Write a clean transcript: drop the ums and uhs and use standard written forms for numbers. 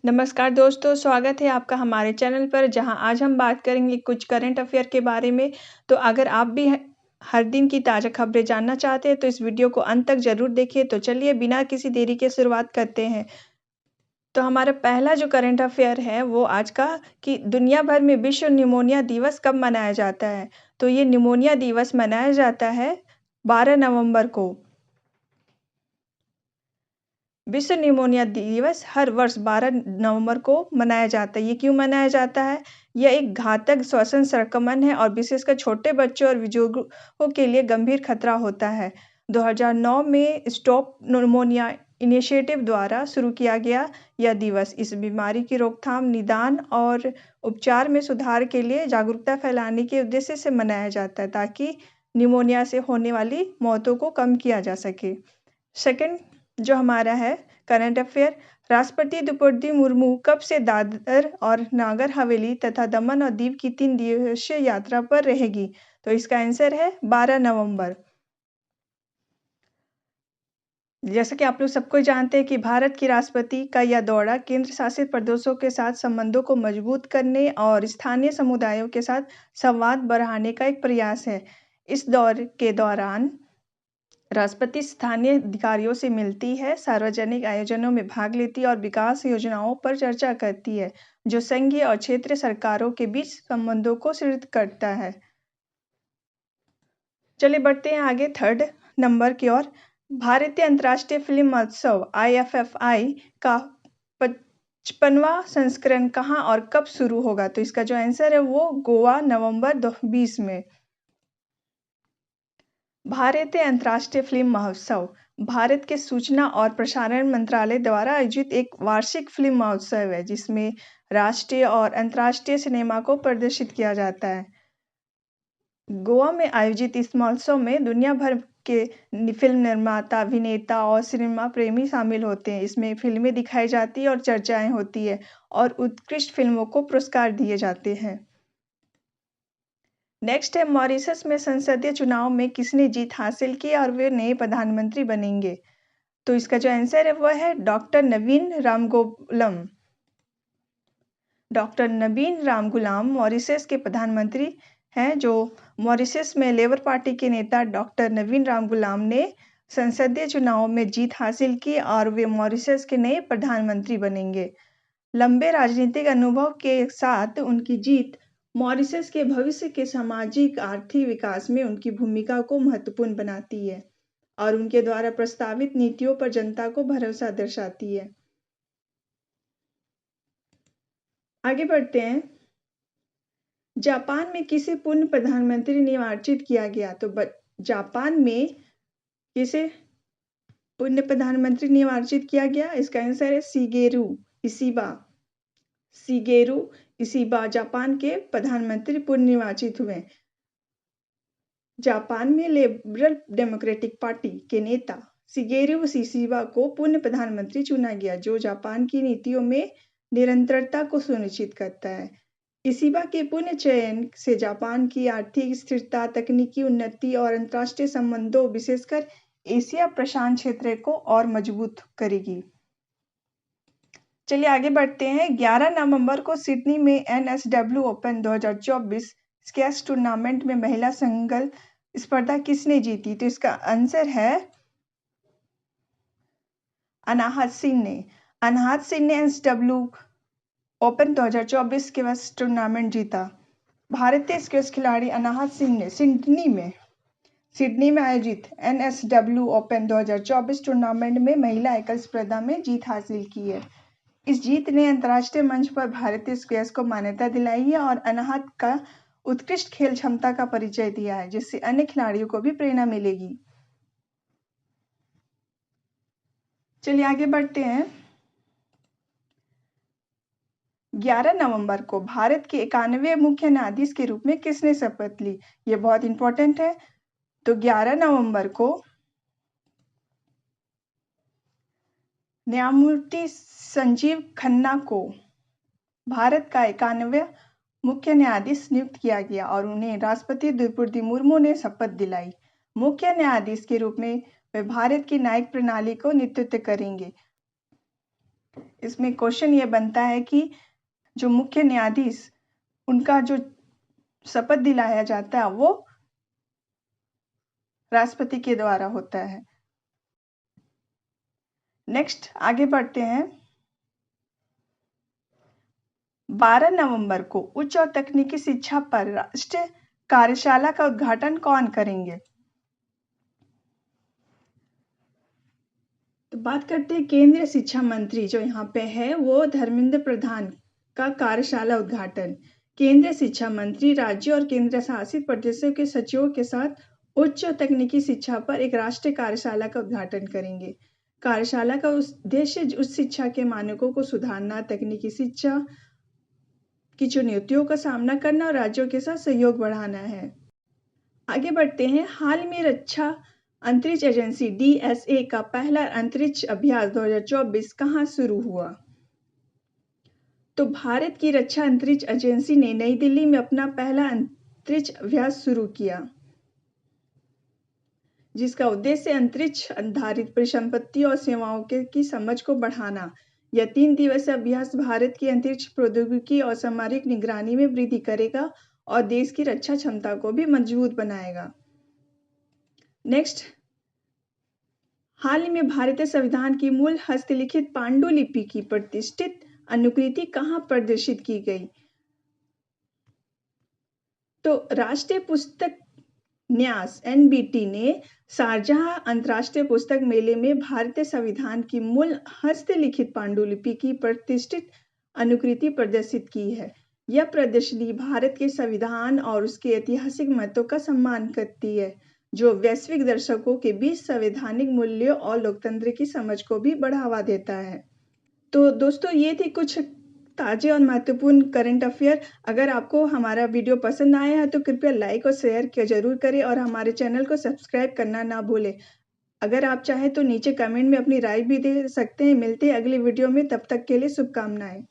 नमस्कार दोस्तों, स्वागत है आपका हमारे चैनल पर जहां आज हम बात करेंगे कुछ करंट अफेयर के बारे में। तो अगर आप भी हर दिन की ताज़ा खबरें जानना चाहते हैं तो इस वीडियो को अंत तक ज़रूर देखिए। तो चलिए बिना किसी देरी के शुरुआत करते हैं। तो हमारा पहला जो करंट अफेयर है वो आज का कि दुनिया भर में विश्व निमोनिया दिवस कब मनाया जाता है? तो ये निमोनिया दिवस मनाया जाता है 12 नवंबर को। विश्व निमोनिया दिवस हर वर्ष 12 नवंबर को मनाया जाता है। ये क्यों मनाया जाता है? यह एक घातक श्वसन संक्रमण है और विशेषकर छोटे बच्चों और बुजुर्गों के लिए गंभीर खतरा होता है। 2009 में स्टॉप निमोनिया इनिशिएटिव द्वारा शुरू किया गया यह दिवस इस बीमारी की रोकथाम, निदान और उपचार में सुधार के लिए जागरूकता फैलाने के उद्देश्य से मनाया जाता है ताकि निमोनिया से होने वाली मौतों को कम किया जा सके। सेकंड जो हमारा है करंट अफेयर, राष्ट्रपति द्रौपदी मुर्मू कब से दादर और नागर हवेली तथा दमन और दीव की 3 दिवसीय यात्रा पर रहेगी? तो इसका आंसर है 12 नवंबर। जैसा कि आप लोग सबको जानते हैं कि भारत की राष्ट्रपति का यह दौरा केंद्र शासित प्रदेशों के साथ संबंधों को मजबूत करने और स्थानीय समुदायों के साथ संवाद बढ़ाने का एक प्रयास है। इस दौरे के दौरान राष्ट्रपति स्थानीय अधिकारियों से मिलती है, सार्वजनिक आयोजनों में भाग लेती है और विकास योजनाओं पर चर्चा करती है, जो संघीय और क्षेत्रीय सरकारों के बीच संबंधों को सुदृढ़ करता है। चलिए बढ़ते हैं आगे थर्ड नंबर की ओर। भारतीय अंतर्राष्ट्रीय फिल्म महोत्सव IFFI का 55वां संस्करण कहाँ और कब शुरू होगा? तो इसका जो आंसर है वो गोवा नवंबर 2020 में। भारतीय अंतर्राष्ट्रीय फिल्म महोत्सव भारत के सूचना और प्रसारण मंत्रालय द्वारा आयोजित एक वार्षिक फिल्म महोत्सव है जिसमें राष्ट्रीय और अंतर्राष्ट्रीय सिनेमा को प्रदर्शित किया जाता है। गोवा में आयोजित इस महोत्सव में दुनिया भर के फिल्म निर्माता, अभिनेता और सिनेमा प्रेमी शामिल होते हैं। इसमें फिल्में दिखाई जाती है और चर्चाएं होती है और उत्कृष्ट फिल्मों को पुरस्कार दिए जाते हैं। नेक्स्ट है मॉरिशस में संसदीय चुनाव में किसने जीत हासिल की और वे नए प्रधानमंत्री बनेंगे? तो इसका जो आंसर है वह है डॉक्टर नवीन रामगोपालम। डॉक्टर नवीन रामगुलाम मॉरिशस के प्रधानमंत्री हैं। जो मॉरिशस में लेबर पार्टी के नेता डॉक्टर नवीन रामगुलाम ने संसदीय चुनाव में जीत हासिल की और वे मॉरिशस के नए प्रधानमंत्री बनेंगे। लंबे राजनीतिक अनुभव के साथ उनकी जीत मॉरिशस के भविष्य के सामाजिक आर्थिक विकास में उनकी भूमिका को महत्वपूर्ण बनाती है और उनके द्वारा प्रस्तावित नीतियों पर जनता को भरोसा दर्शाती है। आगे बढ़ते हैं। जापान में किसे पूर्ण प्रधानमंत्री निर्वाचित किया गया? तो जापान में किसे पूर्ण प्रधानमंत्री निर्वाचित किया गया? इसका आंसर है Shigeru Ishiba. Shigeru Ishiba Japan के प्रधानमंत्री पूर्ण निर्वाचित हुए। जापान में लिबरल डेमोक्रेटिक पार्टी के नेता शिगेरू इशिबा को पूर्ण प्रधानमंत्री चुना गया, जो जापान की नीतियों में निरंतरता को सुनिश्चित करता है। इशिबा के पूर्ण चयन से जापान की आर्थिक स्थिरता, तकनीकी उन्नति और अंतर्राष्ट्रीय संबंधों, विशेषकर एशिया प्रशांत क्षेत्र को और मजबूत करेगी। चलिए आगे बढ़ते हैं। 11 नवंबर को सिडनी में NSW ओपन 2024 स्क्वैश टूर्नामेंट में महिला सिंगल स्पर्धा किसने जीती? तो इसका आंसर है अनाहत सिंह ने। अनाहत सिंह ने NSW ओपन 2024 स्क्वैश टूर्नामेंट जीता। भारतीय स्क्वैश खिलाड़ी अनाहत सिंह ने सिडनी में आयोजित NSW ओपन 2024 टूर्नामेंट में महिला एकल स्पर्धा में जीत हासिल की है। इस जीत ने अंतर्राष्ट्रीय मंच पर भारतीय स्क्वैश को मान्यता दिलाई है और अनाहत का उत्कृष्ट खेल क्षमता का परिचय दिया है, जिससे अन्य खिलाड़ियों को भी प्रेरणा मिलेगी। चलिए आगे बढ़ते हैं। 11 नवंबर को भारत के 91वें मुख्य न्यायाधीश के रूप में किसने शपथ ली? ये बहुत इंपॉर्टेंट है। तो 11 नवंबर को न्यायमूर्ति संजीव खन्ना को भारत का 91वां मुख्य न्यायाधीश नियुक्त किया गया और उन्हें राष्ट्रपति द्रौपदी मुर्मू ने शपथ दिलाई। मुख्य न्यायाधीश के रूप में वे भारत की न्यायिक प्रणाली को नेतृत्व करेंगे। इसमें क्वेश्चन ये बनता है कि जो मुख्य न्यायाधीश उनका जो शपथ दिलाया जाता है वो राष्ट्रपति के द्वारा होता है। नेक्स्ट आगे बढ़ते हैं। 12 नवंबर को उच्च और तकनीकी शिक्षा पर राष्ट्रीय कार्यशाला का उद्घाटन कौन करेंगे? तो बात करते हैं केंद्रीय शिक्षा मंत्री जो यहाँ पे है वो धर्मेंद्र प्रधान का कार्यशाला उद्घाटन। केंद्रीय शिक्षा मंत्री राज्यों और केंद्र शासित प्रदेशों के सचिवों के साथ उच्च और तकनीकी शिक्षा पर एक राष्ट्रीय कार्यशाला का उद्घाटन करेंगे। कार्यशाला का उद्देश्य उच्च शिक्षा के मानकों को सुधारना, तकनीकी शिक्षा की चुनौतियों का सामना करना और राज्यों के साथ सहयोग बढ़ाना है। आगे बढ़ते हैं। हाल में रक्षा अंतरिक्ष एजेंसी डीएसए का पहला अंतरिक्ष अभ्यास 2024 कहाँ शुरू हुआ? तो भारत की रक्षा अंतरिक्ष एजेंसी ने नई दिल्ली में अपना पहला अंतरिक्ष अभ्यास शुरू किया, जिसका उद्देश्य अंतरिक्ष आधारित परिसंपत्ति और सेवाओं की समझ को बढ़ाना। यह 3 दिवसीय अभ्यास भारत की अंतरिक्ष प्रौद्योगिकी और सामरिक निगरानी में वृद्धि करेगा और देश की रक्षा क्षमता को भी मजबूत बनाएगा। नेक्स्ट, हाल ही में भारतीय संविधान की मूल हस्तलिखित पांडुलिपि की प्रतिष्ठित अनुकृति कहाँ प्रदर्शित की गई? तो राष्ट्रीय पुस्तक न्यास एनबीटी ने शारजाह अंतर्राष्ट्रीय पुस्तक मेले में भारतीय संविधान की मूल हस्तलिखित पांडुलिपि की प्रतिष्ठित अनुकृति प्रदर्शित की है। यह प्रदर्शनी भारत के संविधान और उसके ऐतिहासिक महत्व का सम्मान करती है, जो वैश्विक दर्शकों के बीच संवैधानिक मूल्यों और लोकतंत्र की समझ को भी बढ़ावा देता है। तो दोस्तों ये थी कुछ ताजे और महत्वपूर्ण करंट अफेयर। अगर आपको हमारा वीडियो पसंद आया है तो कृपया लाइक और शेयर किया जरूर करें और हमारे चैनल को सब्सक्राइब करना ना भूलें। अगर आप चाहें तो नीचे कमेंट में अपनी राय भी दे सकते हैं। मिलते हैं अगली वीडियो में, तब तक के लिए शुभकामनाएं।